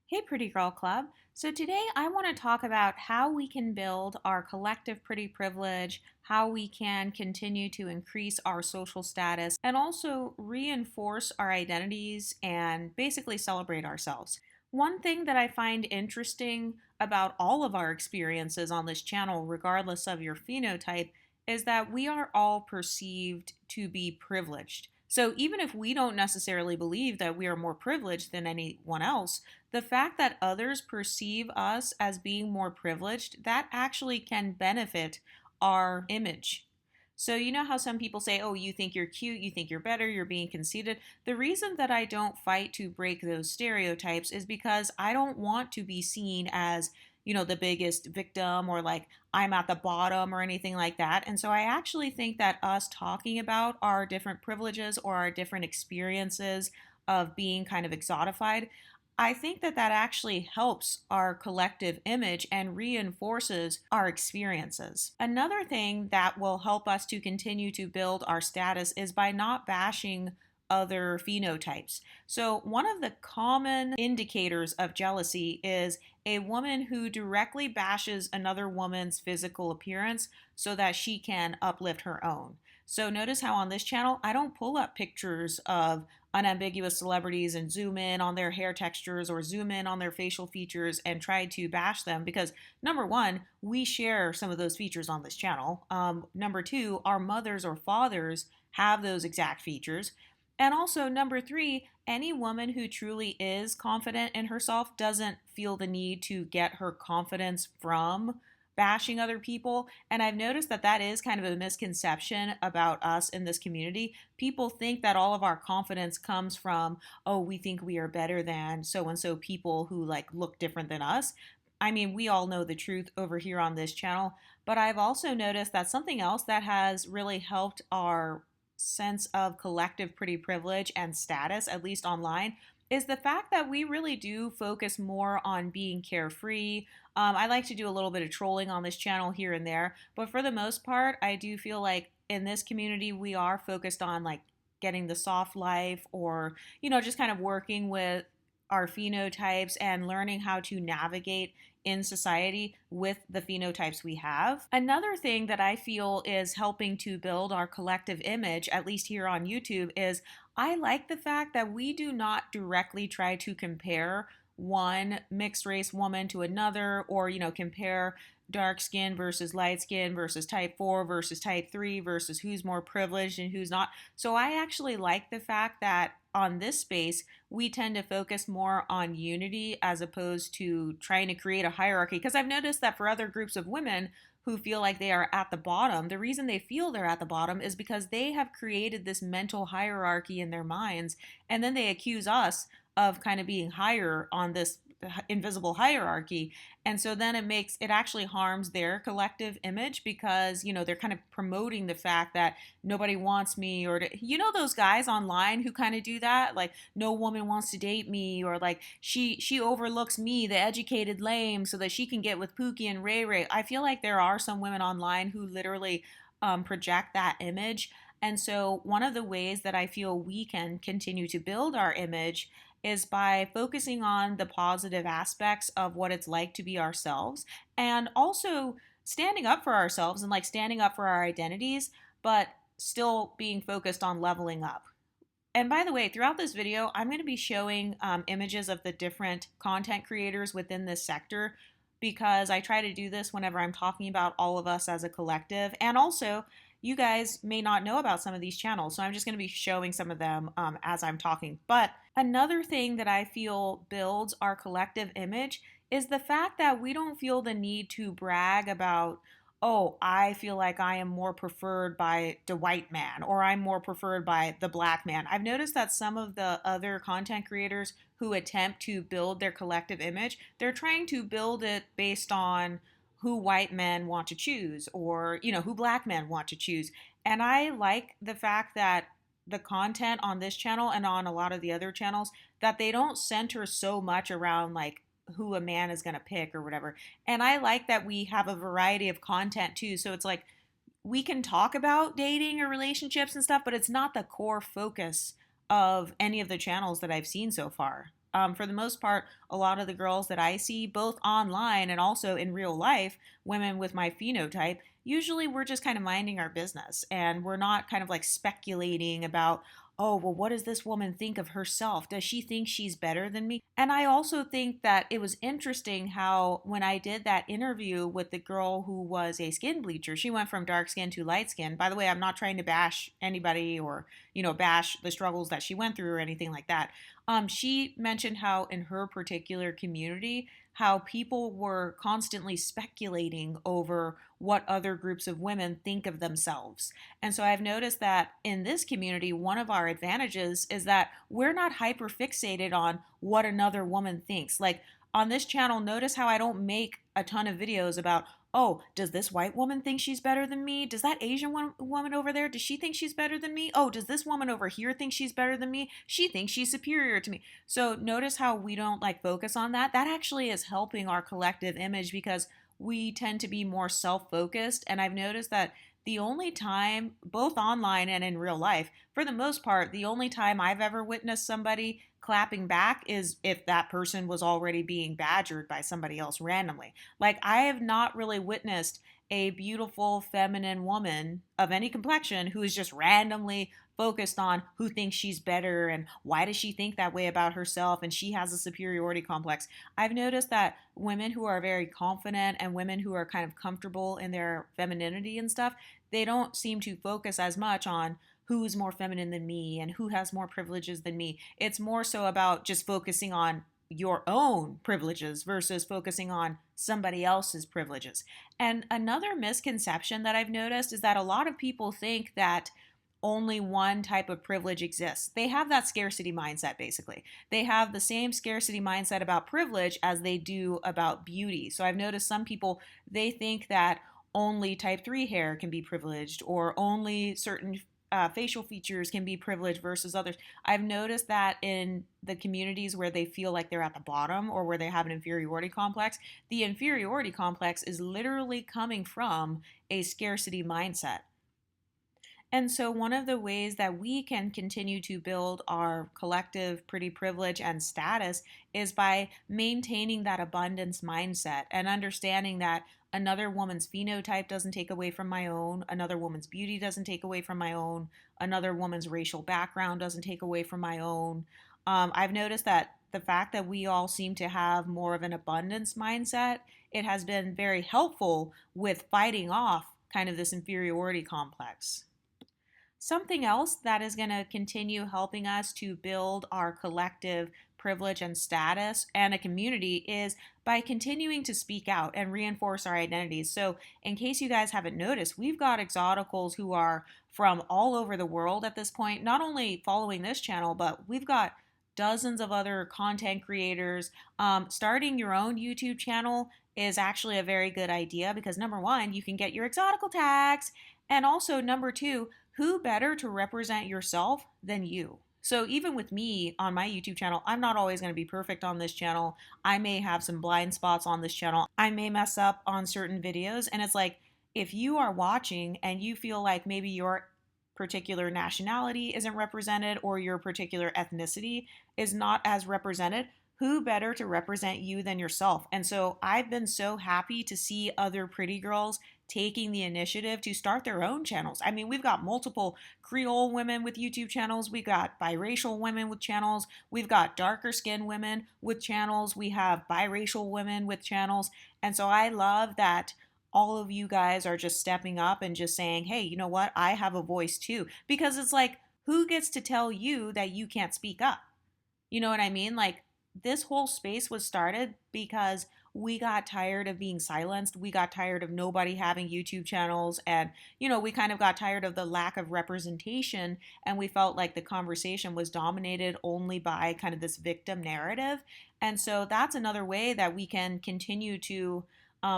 Hey, Pretty Girl Club. So, today I want to talk about how we can build our collective pretty privilege, how we can continue to increase our social status, and also reinforce our identities and basically celebrate ourselves. One thing that I find interesting about all of our experiences on this channel, regardless of your phenotype, is that we are all perceived to be privileged. So, even if we don't necessarily believe that we are more privileged than anyone else, the fact that others perceive us as being more privileged, that actually can benefit our image. So, you know how some people say, oh, you think you're cute, you think you're better, you're being conceited. The reason that I don't fight to break those stereotypes is because I don't want to be seen as, the biggest victim or like I'm at the bottom or anything like that. And so I actually think that us talking about our different privileges or our different experiences of being kind of exotified, I think that that actually helps our collective image and reinforces our experiences. Another thing that will help us to continue to build our status is by not bashing other phenotypes. So, one of the common indicators of jealousy is a woman who directly bashes another woman's physical appearance so that she can uplift her own. So, notice how on this channel, I don't pull up pictures of unambiguous celebrities and zoom in on their hair textures or zoom in on their facial features and try to bash them because number one, we share some of those features on this channel. Number two, our mothers or fathers have those exact features. And also, number three, any woman who truly is confident in herself doesn't feel the need to get her confidence from bashing other people. And I've noticed that that is kind of a misconception about us in this community. People think that all of our confidence comes from, oh, we think we are better than so and so people who like look different than us. I mean, we all know the truth over here on this channel, but I've also noticed that something else that has really helped our sense of collective pretty privilege and status, at least online, is the fact that we really do focus more on being carefree. I like to do a little bit of trolling on this channel here and there, but for the most part, I do feel like in this community, we are focused on like getting the soft life or, just kind of working with our phenotypes and learning how to navigate in society with the phenotypes we have. Another thing that I feel is helping to build our collective image, at least here on YouTube, is I like the fact that we do not directly try to compare one mixed race woman to another or, compare dark skin versus light skin versus type 4 versus type 3 versus who's more privileged and who's not. So I actually like the fact that on this space, we tend to focus more on unity as opposed to trying to create a hierarchy. Because I've noticed that for other groups of women who feel like they are at the bottom, the reason they feel they're at the bottom is because they have created this mental hierarchy in their minds. And then they accuse us of kind of being higher on this invisible hierarchy. And so then it actually harms their collective image because, they're kind of promoting the fact that nobody wants me or those guys online who kind of do that, like no woman wants to date me or like she overlooks me, the educated lame, so that she can get with Pookie and Ray Ray. I feel like there are some women online who literally project that image. And so one of the ways that I feel we can continue to build our image is by focusing on the positive aspects of what it's like to be ourselves and also standing up for ourselves and like standing up for our identities, but still being focused on leveling up. And by the way, throughout this video, I'm going to be showing images of the different content creators within this sector because I try to do this whenever I'm talking about all of us as a collective. And also, you guys may not know about some of these channels, so I'm just going to be showing some of them as I'm talking. But another thing that I feel builds our collective image is the fact that we don't feel the need to brag about, oh, I feel like I am more preferred by the white man or I'm more preferred by the black man. I've noticed that some of the other content creators who attempt to build their collective image, they're trying to build it based on who white men want to choose or, who black men want to choose. And I like the fact that the content on this channel and on a lot of the other channels, that they don't center so much around like who a man is going to pick or whatever. And I like that we have a variety of content too. So it's like we can talk about dating or relationships and stuff, but it's not the core focus of any of the channels that I've seen so far. For the most part, a lot of the girls that I see, both online and also in real life, women with my phenotype, usually we're just kind of minding our business and we're not kind of like speculating about, oh, well, what does this woman think of herself? Does she think she's better than me? And I also think that it was interesting how when I did that interview with the girl who was a skin bleacher, she went from dark skin to light skin. By the way, I'm not trying to bash anybody or, bash the struggles that she went through or anything like that. She mentioned how in her particular community, how people were constantly speculating over what other groups of women think of themselves. And so I've noticed that in this community, one of our advantages is that we're not hyper fixated on what another woman thinks. Like on this channel, notice how I don't make a ton of videos about, oh, does this white woman think she's better than me? Does that Asian woman over there, does she think she's better than me? Oh, does this woman over here think she's better than me? She thinks she's superior to me. So notice how we don't like focus on that. That actually is helping our collective image because we tend to be more self-focused. And I've noticed that the only time, both online and in real life, for the most part, the only time I've ever witnessed somebody clapping back is if that person was already being badgered by somebody else randomly. Like, I have not really witnessed a beautiful feminine woman of any complexion who is just randomly focused on who thinks she's better and why does she think that way about herself and she has a superiority complex. I've noticed that women who are very confident and women who are kind of comfortable in their femininity and stuff, they don't seem to focus as much on who's more feminine than me and who has more privileges than me. It's more so about just focusing on your own privileges versus focusing on somebody else's privileges. And another misconception that I've noticed is that a lot of people think that only one type of privilege exists. They have that scarcity mindset, basically. They have the same scarcity mindset about privilege as they do about beauty. So I've noticed some people, they think that only type 3 hair can be privileged or only certain facial features can be privileged versus others. I've noticed that in the communities where they feel like they're at the bottom or where they have an inferiority complex, the inferiority complex is literally coming from a scarcity mindset. And so, one of the ways that we can continue to build our collective pretty privilege and status is by maintaining that abundance mindset and understanding that another woman's phenotype doesn't take away from my own, another woman's beauty doesn't take away from my own, another woman's racial background doesn't take away from my own. I've noticed that the fact that we all seem to have more of an abundance mindset, it has been very helpful with fighting off kind of this inferiority complex. Something else that is going to continue helping us to build our collective privilege and status and a community is by continuing to speak out and reinforce our identities. So, in case you guys haven't noticed, we've got Exoticals who are from all over the world at this point, not only following this channel, but we've got dozens of other content creators. Starting your own YouTube channel is actually a very good idea because number one, you can get your Exotical tags, and also number two, who better to represent yourself than you? So even with me on my YouTube channel, I'm not always going to be perfect on this channel. I may have some blind spots on this channel. I may mess up on certain videos. And it's like, if you are watching and you feel like maybe your particular nationality isn't represented or your particular ethnicity is not as represented, who better to represent you than yourself? And so I've been so happy to see other pretty girls taking the initiative to start their own channels. I mean, we've got multiple Creole women with YouTube channels. We've got biracial women with channels. We've got darker skinned women with channels. We have biracial women with channels. And so I love that all of you guys are just stepping up and just saying, hey, you know what? I have a voice too. Because it's like, who gets to tell you that you can't speak up? You know what I mean? Like, this whole space was started because we got tired of being silenced. We got tired of nobody having YouTube channels. And, we kind of got tired of the lack of representation. And we felt like the conversation was dominated only by kind of this victim narrative. And so that's another way that we can continue to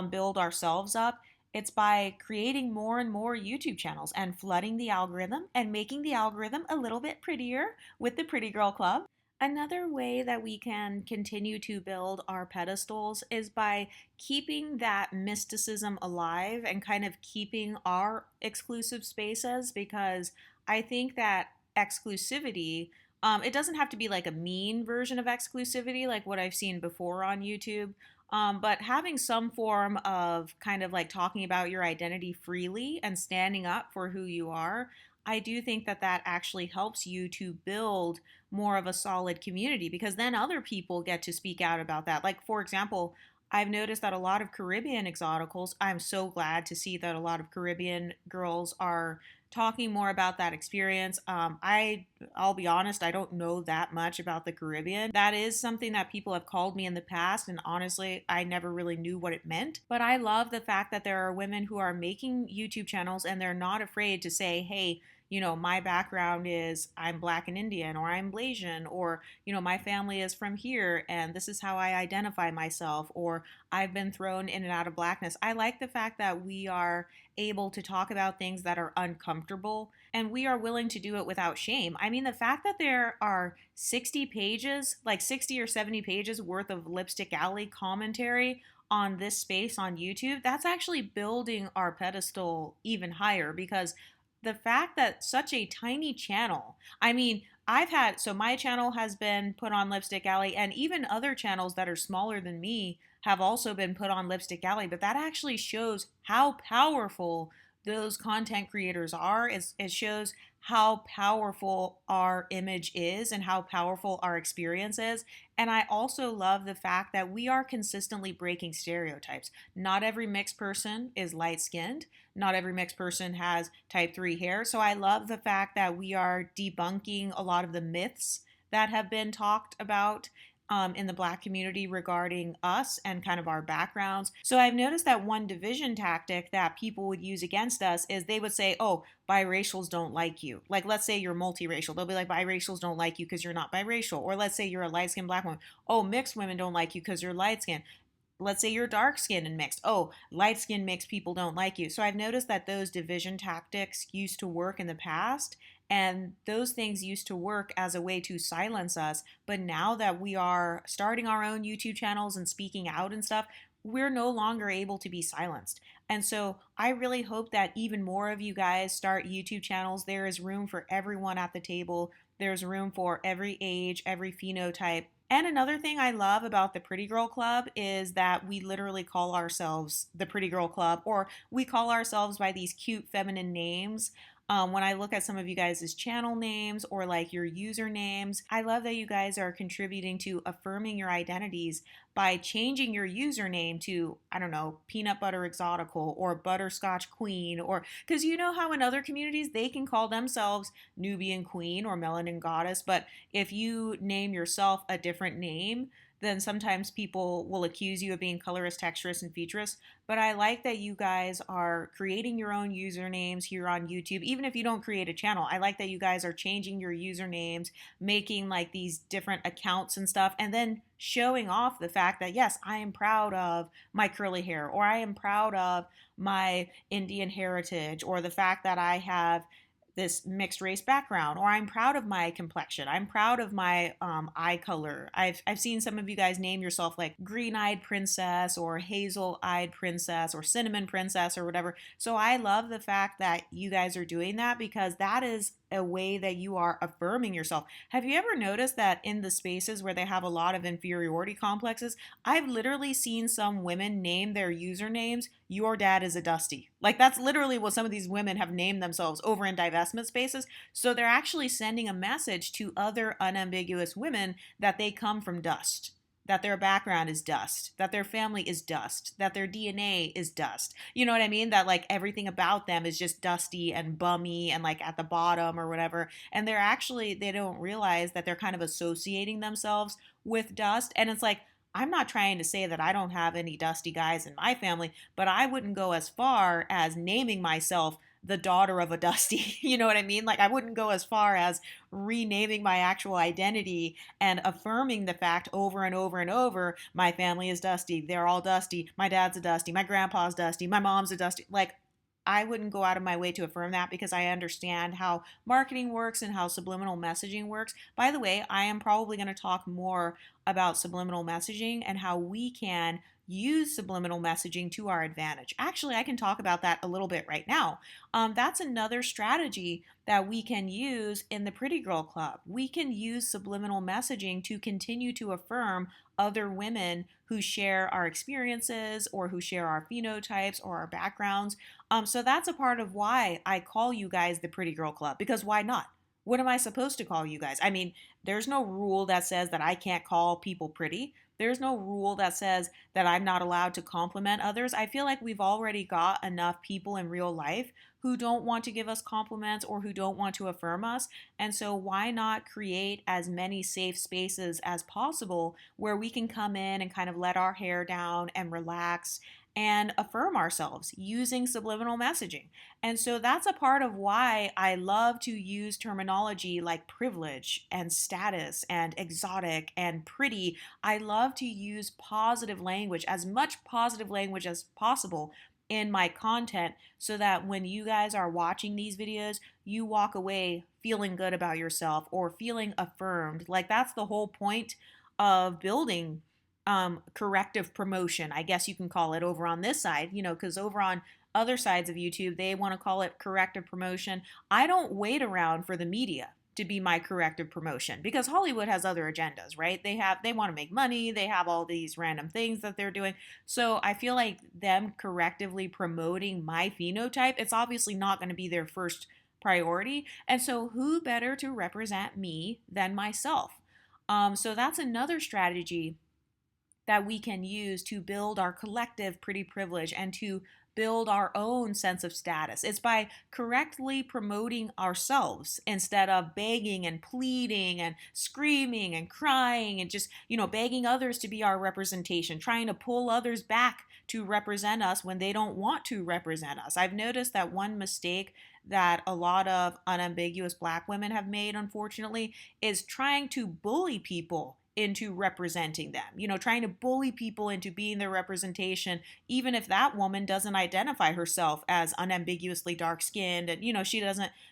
build ourselves up. It's by creating more and more YouTube channels and flooding the algorithm and making the algorithm a little bit prettier with the Pretty Girl Club. Another way that we can continue to build our pedestals is by keeping that mysticism alive and kind of keeping our exclusive spaces, because I think that exclusivity It doesn't have to be like a mean version of exclusivity, like what I've seen before on YouTube. But having some form of kind of like talking about your identity freely and standing up for who you are, I do think that that actually helps you to build more of a solid community because then other people get to speak out about that. Like, for example, I've noticed that a lot of Caribbean exoticals, I'm so glad to see that a lot of Caribbean girls are talking more about that experience. I'll be honest, I don't know that much about the Caribbean. That is something that people have called me in the past, and honestly, I never really knew what it meant. But I love the fact that there are women who are making YouTube channels and they're not afraid to say, hey, my background is I'm Black and Indian, or I'm Blasian, or, my family is from here and this is how I identify myself, or I've been thrown in and out of Blackness. I like the fact that we are able to talk about things that are uncomfortable and we are willing to do it without shame. I mean, the fact that there are 60 pages, like 60 or 70 pages worth of Lipstick Alley commentary on this space on YouTube, that's actually building our pedestal even higher because the fact that such a tiny channel, I mean, so my channel has been put on Lipstick Alley, and even other channels that are smaller than me have also been put on Lipstick Alley, but that actually shows how powerful those content creators are. It shows how powerful our image is and how powerful our experience is. And I also love the fact that we are consistently breaking stereotypes. Not every mixed person is light skinned. Not every mixed person has type 3 hair. So I love the fact that we are debunking a lot of the myths that have been talked about in the Black community regarding us and kind of our backgrounds. So I've noticed that one division tactic that people would use against us is they would say, oh, biracials don't like you. Like, let's say you're multiracial. They'll be like, biracials don't like you because you're not biracial. Or let's say you're a light skinned Black woman. Oh, mixed women don't like you because you're light skinned. Let's say you're dark skinned and mixed. Oh, light skinned mixed people don't like you. So I've noticed that those division tactics used to work in the past, and those things used to work as a way to silence us. But now that we are starting our own YouTube channels and speaking out and stuff, we're no longer able to be silenced. And so I really hope that even more of you guys start YouTube channels. There is room for everyone at the table. There's room for every age, every phenotype. And another thing I love about the Pretty Girl Club is that we literally call ourselves the Pretty Girl Club, or we call ourselves by these cute feminine names. When I look at some of you guys' channel names or like your usernames, I love that you guys are contributing to affirming your identities by changing your username to, I don't know, Peanut Butter Exotical or Butterscotch Queen, or because you know how in other communities they can call themselves Nubian Queen or Melanin Goddess, but if you name yourself a different name, then sometimes people will accuse you of being colorist, texturist, and featurist. But I like that you guys are creating your own usernames here on YouTube. Even if you don't create a channel, I like that you guys are changing your usernames, making like these different accounts and stuff, and then showing off the fact that, yes, I am proud of my curly hair, or I am proud of my Indian heritage, or the fact that I have this mixed race background, or I'm proud of my complexion. I'm proud of my eye color. I've seen some of you guys name yourself like green eyed princess or hazel eyed princess or cinnamon princess or whatever. So I love the fact that you guys are doing that because that is a way that you are affirming yourself. Have you ever noticed that in the spaces where they have a lot of inferiority complexes, I've literally seen some women name their usernames, your dad is a Dusty. Like that's literally what some of these women have named themselves over in divestment spaces. So they're actually sending a message to other unambiguous women that they come from dust, that their background is dust, that their family is dust, that their DNA is dust. You know what I mean? That like everything about them is just dusty and bummy and like at the bottom or whatever. And they don't realize that they're kind of associating themselves with dust. And it's like, I'm not trying to say that I don't have any dusty guys in my family, but I wouldn't go as far as naming myself the daughter of a Dusty. You know what I mean? Like I wouldn't go as far as renaming my actual identity and affirming the fact over and over and over, my family is Dusty. They're all Dusty. My dad's a Dusty. My grandpa's Dusty. My mom's a Dusty. Like I wouldn't go out of my way to affirm that because I understand how marketing works and how subliminal messaging works. By the way, I am probably going to talk more about subliminal messaging and how we can use subliminal messaging to our advantage. Actually, I can talk about that a little bit right now. That's another strategy that we can use in the Pretty Girl Club. We can use subliminal messaging to continue to affirm other women who share our experiences or who share our phenotypes or our backgrounds. So that's a part of why I call you guys the Pretty Girl Club, because why not? What am I supposed to call you guys? I mean, there's no rule that says that I can't call people pretty. There's no rule that says that I'm not allowed to compliment others. I feel like we've already got enough people in real life who don't want to give us compliments or who don't want to affirm us. And so, why not create as many safe spaces as possible where we can come in and kind of let our hair down and relax and affirm ourselves using subliminal messaging? And so that's a part of why I love to use terminology like privilege and status and exotic and pretty. I love to use positive language, as much positive language as possible in my content, so that when you guys are watching these videos, you walk away feeling good about yourself or feeling affirmed. Like, that's the whole point of building corrective promotion, I guess you can call it, over on this side, because over on other sides of YouTube, they want to call it corrective promotion. I don't wait around for the media to be my corrective promotion, because Hollywood has other agendas, right? They want to make money, they have all these random things that they're doing. So I feel like them correctively promoting my phenotype, it's obviously not going to be their first priority. And so who better to represent me than myself? So that's another strategy that we can use to build our collective pretty privilege and to build our own sense of status. It's by correctly promoting ourselves instead of begging and pleading and screaming and crying and just, begging others to be our representation, trying to pull others back to represent us when they don't want to represent us. I've noticed that one mistake that a lot of unambiguous Black women have made, unfortunately, is trying to bully people into representing them, trying to bully people into being their representation, even if that woman doesn't identify herself as unambiguously dark skinned and,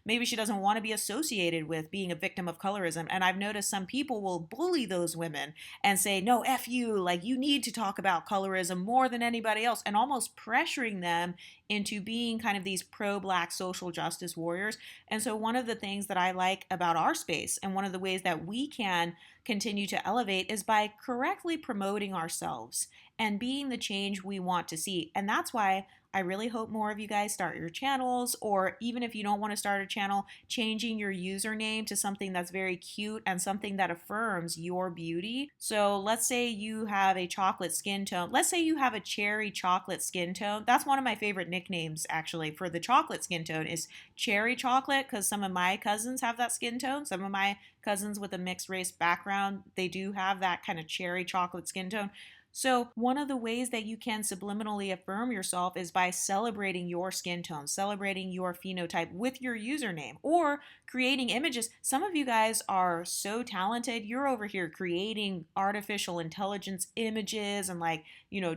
maybe she doesn't want to be associated with being a victim of colorism. And I've noticed some people will bully those women and say, no, F you, like, you need to talk about colorism more than anybody else, and almost pressuring them into being kind of these pro-Black social justice warriors. And so one of the things that I like about our space, and one of the ways that we can continue to elevate, is by correctly promoting ourselves and being the change we want to see. And that's why I really hope more of you guys start your channels, or even if you don't want to start a channel, changing your username to something that's very cute and something that affirms your beauty. So let's say you have a chocolate skin tone. Let's say you have a cherry chocolate skin tone. That's one of my favorite nicknames, actually, for the chocolate skin tone, is cherry chocolate, because some of my cousins have that skin tone. Some of my cousins with a mixed race background, they do have that kind of cherry chocolate skin tone. So one of the ways that you can subliminally affirm yourself is by celebrating your skin tone, celebrating your phenotype with your username, or creating images. Some of you guys are so talented. You're over here creating artificial intelligence images and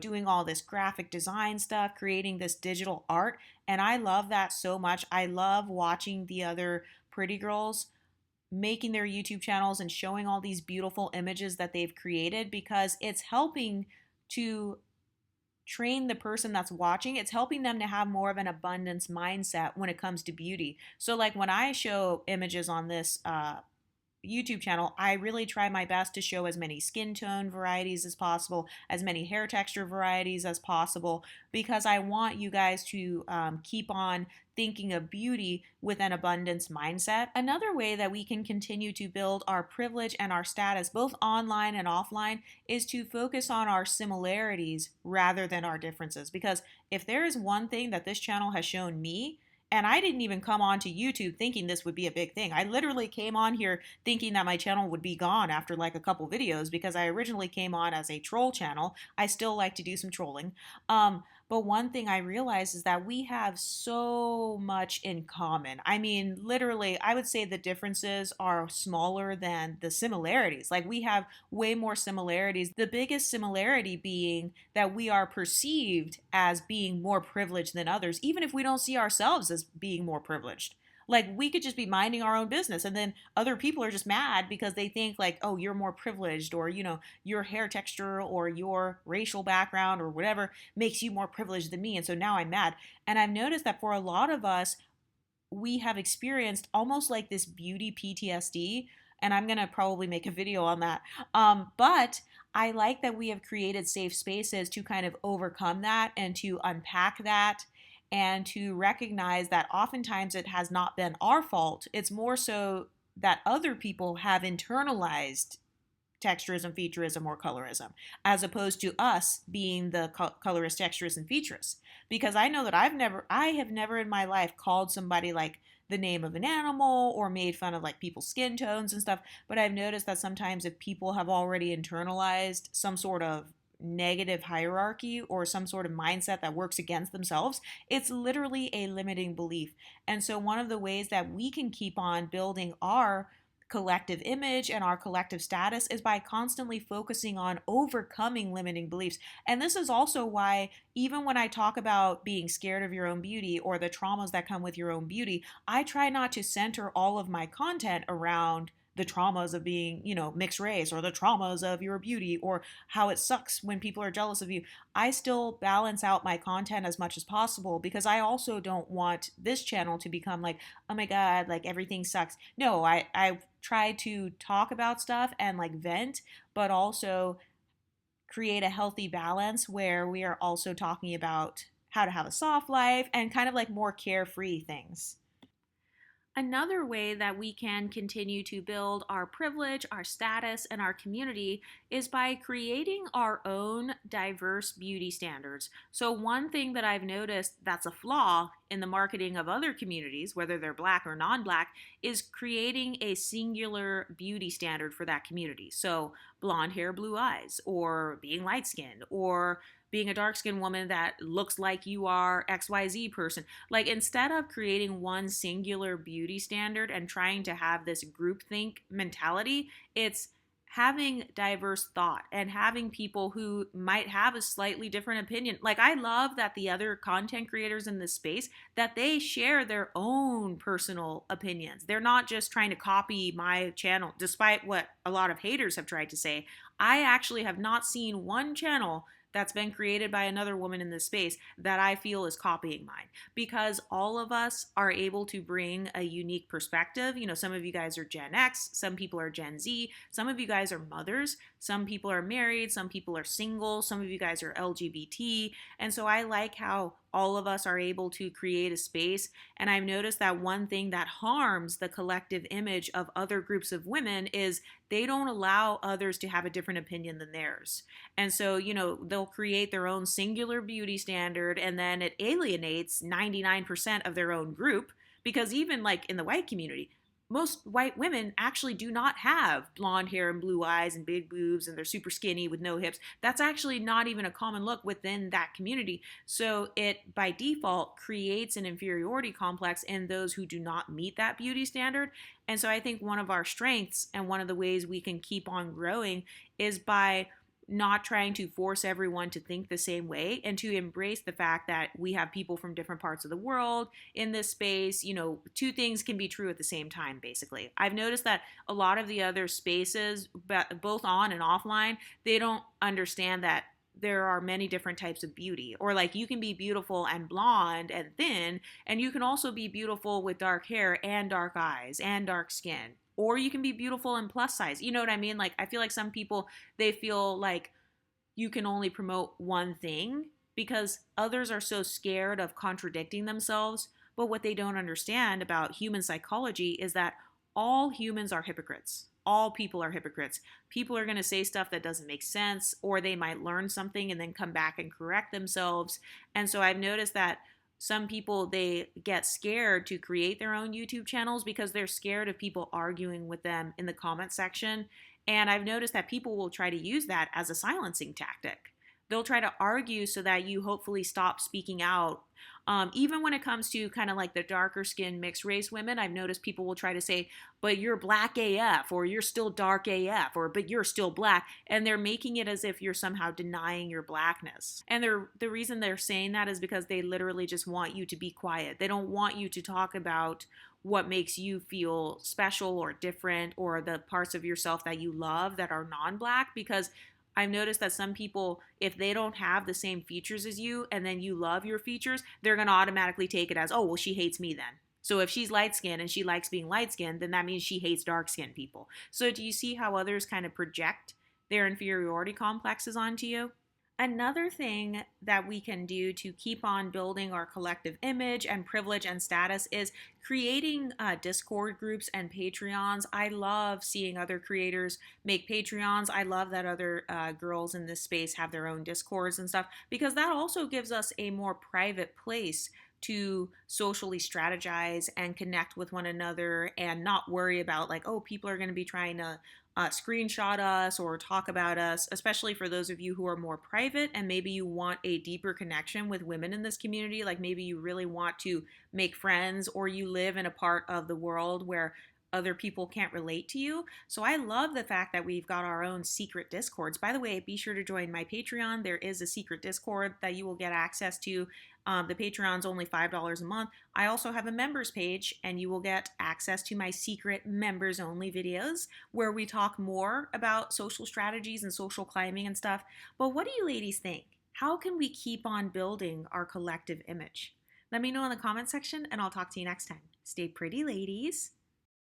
doing all this graphic design stuff, creating this digital art. And I love that so much. I love watching the other pretty girls making their YouTube channels and showing all these beautiful images that they've created, because it's helping to train the person that's watching. It's helping them to have more of an abundance mindset when it comes to beauty. So like when I show images on this YouTube channel, I really try my best to show as many skin tone varieties as possible, as many hair texture varieties as possible, because I want you guys to keep on thinking of beauty with an abundance mindset. Another way that we can continue to build our privilege and our status, both online and offline, is to focus on our similarities rather than our differences. Because if there is one thing that this channel has shown me, and I didn't even come onto YouTube thinking this would be a big thing. I literally came on here thinking that my channel would be gone after like a couple videos, because I originally came on as a troll channel. I still like to do some trolling. But one thing I realized is that we have so much in common. I mean, literally, I would say the differences are smaller than the similarities. Like, we have way more similarities. The biggest similarity being that we are perceived as being more privileged than others, even if we don't see ourselves as being more privileged. Like we could just be minding our own business, and then other people are just mad because they think like, oh, you're more privileged, or your hair texture or your racial background or whatever makes you more privileged than me, and so now I'm mad. And I've noticed that for a lot of us, we have experienced almost like this beauty PTSD, and I'm gonna probably make a video on that. But I like that we have created safe spaces to kind of overcome that and to unpack that and to recognize that oftentimes it has not been our fault. It's more so that other people have internalized texturism, featureism, or colorism, as opposed to us being the colorist, texturist, and featurist. Because I know that I have never in my life called somebody like the name of an animal or made fun of like people's skin tones and stuff. But I've noticed that sometimes if people have already internalized some sort of negative hierarchy or some sort of mindset that works against themselves, it's literally a limiting belief. And so one of the ways that we can keep on building our collective image and our collective status is by constantly focusing on overcoming limiting beliefs. And this is also why, even when I talk about being scared of your own beauty or the traumas that come with your own beauty, I try not to center all of my content around the traumas of being, mixed race, or the traumas of your beauty, or how it sucks when people are jealous of you. I still balance out my content as much as possible because I also don't want this channel to become like, oh my God, like everything sucks. No, I try to talk about stuff and like vent, but also create a healthy balance where we are also talking about how to have a soft life and kind of like more carefree things. Another way that we can continue to build our privilege, our status, and our community is by creating our own diverse beauty standards. So, one thing that I've noticed that's a flaw in the marketing of other communities, whether they're Black or non Black, is creating a singular beauty standard for that community. So, blonde hair, blue eyes, or being light skinned, or being a dark skinned woman that looks like you are XYZ person. Like, instead of creating one singular beauty standard and trying to have this groupthink mentality, it's having diverse thought and having people who might have a slightly different opinion. Like, I love that the other content creators in this space, that they share their own personal opinions. They're not just trying to copy my channel, despite what a lot of haters have tried to say. I actually have not seen one channel that's been created by another woman in this space that I feel is copying mine, because all of us are able to bring a unique perspective. Some of you guys are Gen X, some people are Gen Z, some of you guys are mothers, some people are married, some people are single, some of you guys are LGBT. And so I like how all of us are able to create a space. And I've noticed that one thing that harms the collective image of other groups of women is they don't allow others to have a different opinion than theirs. And so, they'll create their own singular beauty standard, and then it alienates 99% of their own group, because even like in the white community, most white women actually do not have blonde hair and blue eyes and big boobs, and they're super skinny with no hips. That's actually not even a common look within that community. So it, by default, creates an inferiority complex in those who do not meet that beauty standard. And so I think one of our strengths and one of the ways we can keep on growing is by not trying to force everyone to think the same way, and to embrace the fact that we have people from different parts of the world in this space. Two things can be true at the same time, basically. I've noticed that a lot of the other spaces, both on and offline, they don't understand that there are many different types of beauty. Or like, you can be beautiful and blonde and thin, and you can also be beautiful with dark hair and dark eyes and dark skin. Or you can be beautiful and plus size. You know what I mean? Like, I feel like some people, they feel like you can only promote one thing because others are so scared of contradicting themselves. But what they don't understand about human psychology is that all humans are hypocrites. All people are hypocrites. People are going to say stuff that doesn't make sense, or they might learn something and then come back and correct themselves. And so I've noticed that some people, they get scared to create their own YouTube channels because they're scared of people arguing with them in the comment section. And I've noticed that people will try to use that as a silencing tactic. they'll try to argue so that you hopefully stop speaking out. Even when it comes to kind of like the darker skinned mixed race women, I've noticed people will try to say, but you're black AF, or you're still dark AF, or but you're still black. And they're making it as if you're somehow denying your blackness. And the reason they're saying that is because they literally just want you to be quiet. They don't want you to talk about what makes you feel special or different, or the parts of yourself that you love that are non-black, because I've noticed that some people, if they don't have the same features as you and then you love your features, they're going to automatically take it as, oh, well, she hates me then. So if she's light skinned and she likes being light skinned, then that means she hates dark skinned people. So do you see how others kind of project their inferiority complexes onto you? Another thing that we can do to keep on building our collective image and privilege and status is creating Discord groups and Patreons. I love seeing other creators make Patreons. I love that other girls in this space have their own Discords and stuff, because that also gives us a more private place to socially strategize and connect with one another and not worry about like, oh, people are going to be trying to screenshot us or talk about us, especially for those of you who are more private and maybe you want a deeper connection with women in this community. Like maybe you really want to make friends, or you live in a part of the world where other people can't relate to you. So I love the fact that we've got our own secret Discords. By the way, be sure to join my Patreon. There is a secret Discord that you will get access to. The Patreon's only $5 a month. I also have a members page, and you will get access to my secret members only videos where we talk more about social strategies and social climbing and stuff. But what do you ladies think? How can we keep on building our collective image? Let me know in the comment section, and I'll talk to you next time. Stay pretty, ladies.